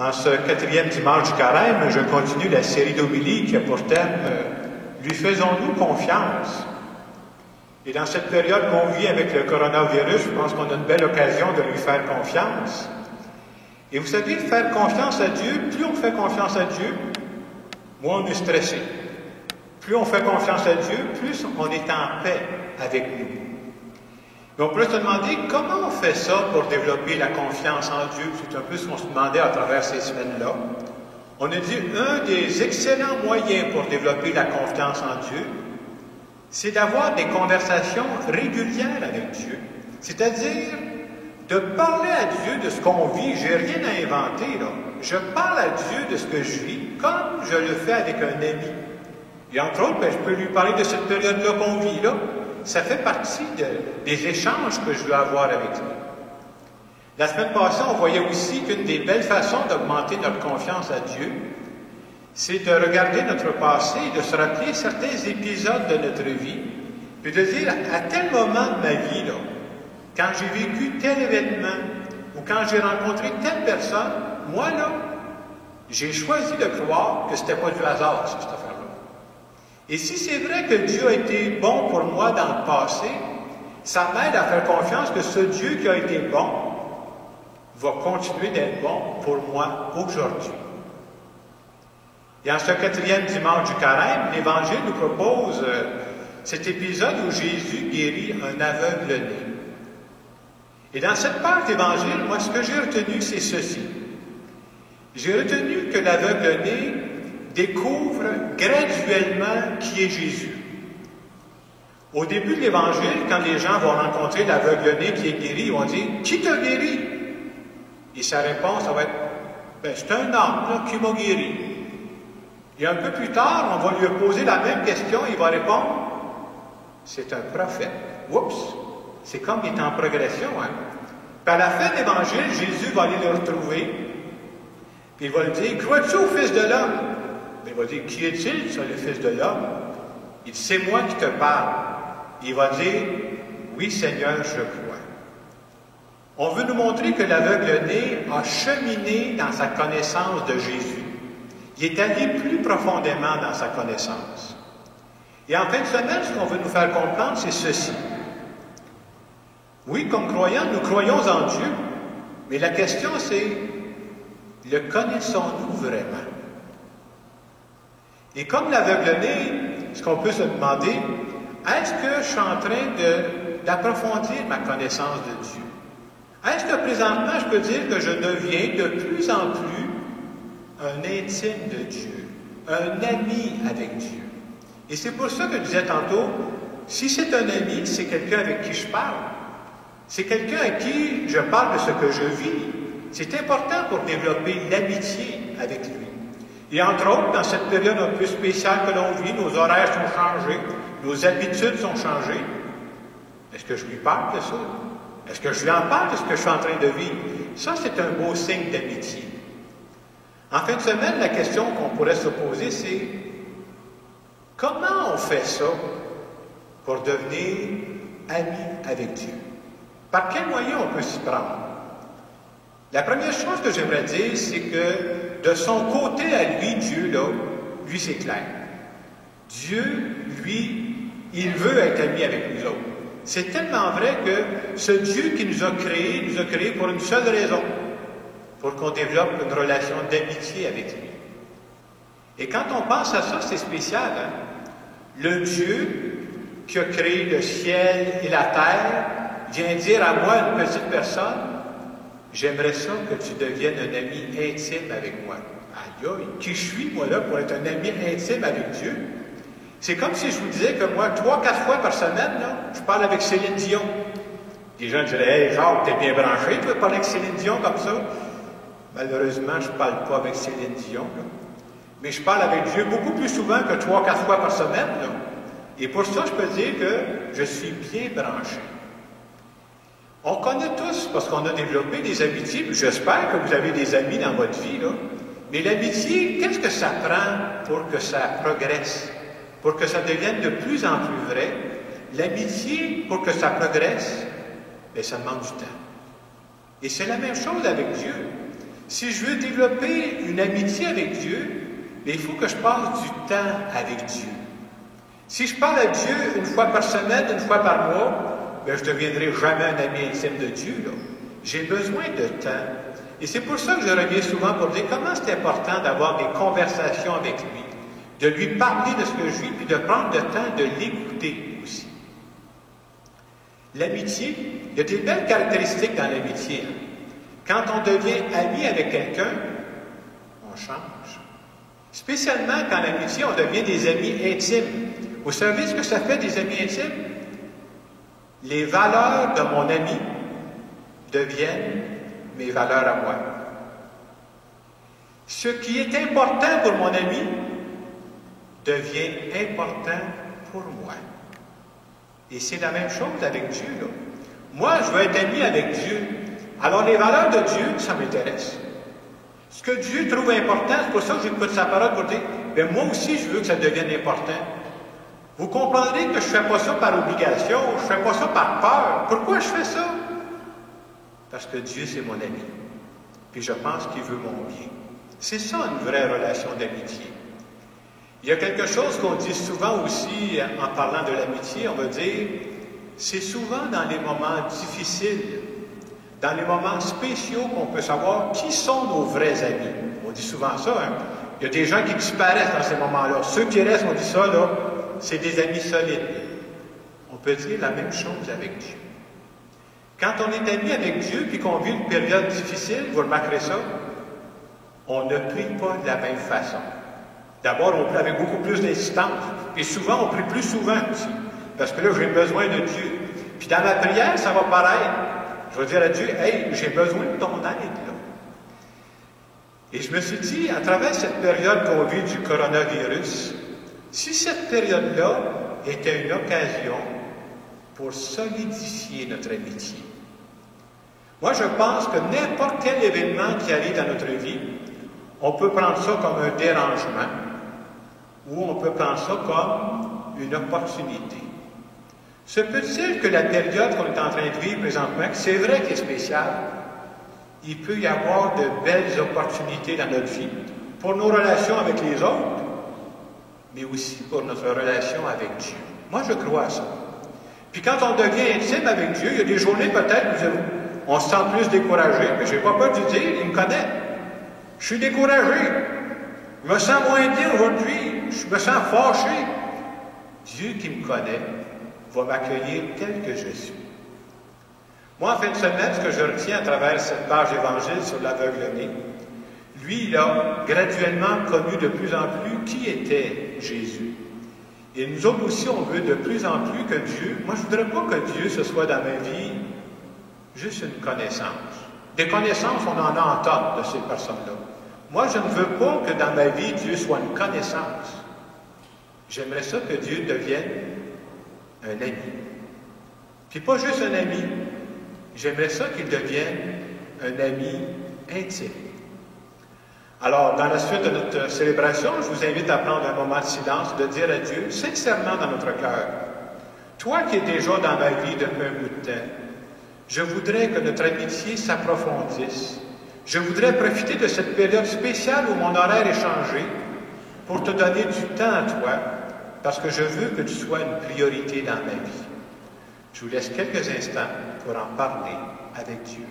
En ce quatrième dimanche du carême, je continue la série d'homélies qui a pour thème « Lui faisons-nous confiance ?» Et dans cette période qu'on vit avec le coronavirus, je pense qu'on a une belle occasion de lui faire confiance. Et vous savez, faire confiance à Dieu, plus on fait confiance à Dieu, moins on est stressé. Plus on fait confiance à Dieu, plus on est en paix avec nous. Mais on peut se demander comment on fait ça pour développer la confiance en Dieu. C'est un peu ce qu'on se demandait à travers ces semaines-là. On a dit un des excellents moyens pour développer la confiance en Dieu, c'est d'avoir des conversations régulières avec Dieu. C'est-à-dire de parler à Dieu de ce qu'on vit. J'ai rien à inventer, là. Je parle à Dieu de ce que je vis, comme je le fais avec un ami. Et entre autres, je peux lui parler de cette période-là qu'on vit, là. Ça fait partie des échanges que je veux avoir avec lui. La semaine passée, on voyait aussi qu'une des belles façons d'augmenter notre confiance à Dieu, c'est de regarder notre passé et de se rappeler certains épisodes de notre vie, puis de dire, à tel moment de ma vie, là, quand j'ai vécu tel événement, ou quand j'ai rencontré telle personne, moi, là, j'ai choisi de croire que ce n'était pas du hasard, cette affaire-là. Et si c'est vrai que Dieu a été bon pour moi dans le passé, ça m'aide à faire confiance que ce Dieu qui a été bon va continuer d'être bon pour moi aujourd'hui. Et en ce quatrième dimanche du carême, l'Évangile nous propose cet épisode où Jésus guérit un aveugle-né. Et dans cette part d'Évangile, moi, ce que j'ai retenu, c'est ceci. J'ai retenu que l'aveugle-né découvre graduellement qui est Jésus. Au début de l'Évangile, quand les gens vont rencontrer l'aveugle-né qui est guéri, ils vont dire « Qui t'a guéri? » Et sa réponse, ça va être « C'est un homme là, qui m'a guéri. » Et un peu plus tard, on va lui poser la même question, il va répondre « C'est un prophète. » Oups! C'est comme il est en progression. Hein? Puis à la fin de l'Évangile, Jésus va aller le retrouver, puis il va lui dire « Crois-tu au Fils de l'homme? » Il va dire, qui est-il, ça, le Fils de l'homme? Il dit, c'est moi qui te parle. Il va dire, oui, Seigneur, je crois. On veut nous montrer que l'aveugle-né a cheminé dans sa connaissance de Jésus. Il est allé plus profondément dans sa connaissance. Et en fin de semaine, ce qu'on veut nous faire comprendre, c'est ceci. Oui, comme croyants, nous croyons en Dieu, mais la question, c'est, le connaissons-nous vraiment? Et comme l'aveugle-né, ce qu'on peut se demander, est-ce que je suis en train d'approfondir ma connaissance de Dieu? Est-ce que présentement, je peux dire que je deviens de plus en plus un intime de Dieu, un ami avec Dieu? Et c'est pour ça que je disais tantôt, si c'est un ami, c'est quelqu'un avec qui je parle. C'est quelqu'un avec qui je parle de ce que je vis. C'est important pour développer l'amitié avec lui. Et entre autres, dans cette période un peu spéciale que l'on vit, nos horaires sont changés, nos habitudes sont changées. Est-ce que je lui parle de ça? Est-ce que je lui en parle de ce que je suis en train de vivre? Ça, c'est un beau signe d'amitié. En fin de semaine, la question qu'on pourrait se poser, c'est comment on fait ça pour devenir ami avec Dieu? Par quel moyen on peut s'y prendre? La première chose que j'aimerais dire, c'est que de son côté à lui, Dieu, là, lui, c'est clair. Dieu, lui, il veut être ami avec nous autres. C'est tellement vrai que ce Dieu qui nous a créés pour une seule raison, pour qu'on développe une relation d'amitié avec lui. Et quand on pense à ça, c'est spécial, hein? Le Dieu qui a créé le ciel et la terre vient dire à moi, une petite personne, j'aimerais ça que tu deviennes un ami intime avec moi. Aïe, aïe, qui je suis, moi, là, pour être un ami intime avec Dieu? C'est comme si je vous disais que moi, 3-4 fois par semaine, là, je parle avec Céline Dion. Les gens diraient, hey, Jacques, t'es bien branché, tu veux parler avec Céline Dion comme ça? Malheureusement, je ne parle pas avec Céline Dion, là. Mais je parle avec Dieu beaucoup plus souvent que 3-4 fois par semaine, là. Et pour ça, je peux dire que je suis bien branché. On connaît tous, parce qu'on a développé des amitiés, j'espère que vous avez des amis dans votre vie, là. Mais l'amitié, qu'est-ce que ça prend pour que ça progresse? Pour que ça devienne de plus en plus vrai? L'amitié, pour que ça progresse, bien, ça demande du temps. Et c'est la même chose avec Dieu. Si je veux développer une amitié avec Dieu, il faut que je passe du temps avec Dieu. Si je parle à Dieu une fois par semaine, une fois par mois, je ne deviendrai jamais un ami intime de Dieu. J'ai besoin de temps. Et c'est pour ça que je reviens souvent pour dire comment c'est important d'avoir des conversations avec lui, de lui parler de ce que je vis, puis de prendre le temps de l'écouter aussi. L'amitié, il y a des belles caractéristiques dans l'amitié. Quand on devient ami avec quelqu'un, on change. Spécialement quand l'amitié, on devient des amis intimes. Vous savez ce que ça fait des amis intimes? Les valeurs de mon ami deviennent mes valeurs à moi. Ce qui est important pour mon ami devient important pour moi. Et c'est la même chose avec Dieu, là. Moi, je veux être ami avec Dieu. Alors, les valeurs de Dieu, ça m'intéresse. Ce que Dieu trouve important, c'est pour ça que j'écoute sa parole pour dire, moi aussi, je veux que ça devienne important. Vous comprendrez que je ne fais pas ça par obligation, je ne fais pas ça par peur. Pourquoi je fais ça? Parce que Dieu, c'est mon ami. Puis je pense qu'il veut mon bien. C'est ça, une vraie relation d'amitié. Il y a quelque chose qu'on dit souvent aussi en parlant de l'amitié, on va dire, c'est souvent dans les moments difficiles, dans les moments spéciaux qu'on peut savoir qui sont nos vrais amis. On dit souvent ça, hein? Il y a des gens qui disparaissent dans ces moments-là. Ceux qui restent, on dit ça, là, c'est des amis solides. On peut dire la même chose avec Dieu. Quand on est ami avec Dieu puis qu'on vit une période difficile, vous remarquerez ça, on ne prie pas de la même façon. D'abord, on prie avec beaucoup plus d'insistance. Et souvent, on prie plus souvent aussi. Parce que là, j'ai besoin de Dieu. Puis dans ma prière, ça va paraître. Je vais dire à Dieu, hey, j'ai besoin de ton aide, là. Et je me suis dit, à travers cette période qu'on vit du coronavirus, si cette période-là était une occasion pour solidifier notre amitié. Moi, je pense que n'importe quel événement qui arrive dans notre vie, on peut prendre ça comme un dérangement ou on peut prendre ça comme une opportunité. Se peut-il que la période qu'on est en train de vivre présentement, c'est vrai qu'elle est spéciale, il peut y avoir de belles opportunités dans notre vie pour nos relations avec les autres, mais aussi pour notre relation avec Dieu. Moi, je crois à ça. Puis quand on devient intime avec Dieu, il y a des journées peut-être où on se sent plus découragé, mais je n'ai pas peur de dire, il me connaît. Je suis découragé. Je me sens moins bien aujourd'hui. Je me sens fâché. Dieu qui me connaît va m'accueillir tel que je suis. Moi, en fin de semaine, ce que je retiens à travers cette page évangile sur l'aveugle-né, lui, il a graduellement connu de plus en plus qui était Jésus. Et nous autres aussi, on veut de plus en plus que Dieu. Moi, je ne voudrais pas que Dieu, ce soit dans ma vie juste une connaissance. Des connaissances, on en a en tas de ces personnes-là. Moi, je ne veux pas que dans ma vie, Dieu soit une connaissance. J'aimerais ça que Dieu devienne un ami. Puis pas juste un ami. J'aimerais ça qu'il devienne un ami intime. Alors, dans la suite de notre célébration, je vous invite à prendre un moment de silence, de dire à Dieu, sincèrement dans notre cœur, toi qui es déjà dans ma vie depuis un bout de temps, je voudrais que notre amitié s'approfondisse. Je voudrais profiter de cette période spéciale où mon horaire est changé pour te donner du temps à toi, parce que je veux que tu sois une priorité dans ma vie. Je vous laisse quelques instants pour en parler avec Dieu.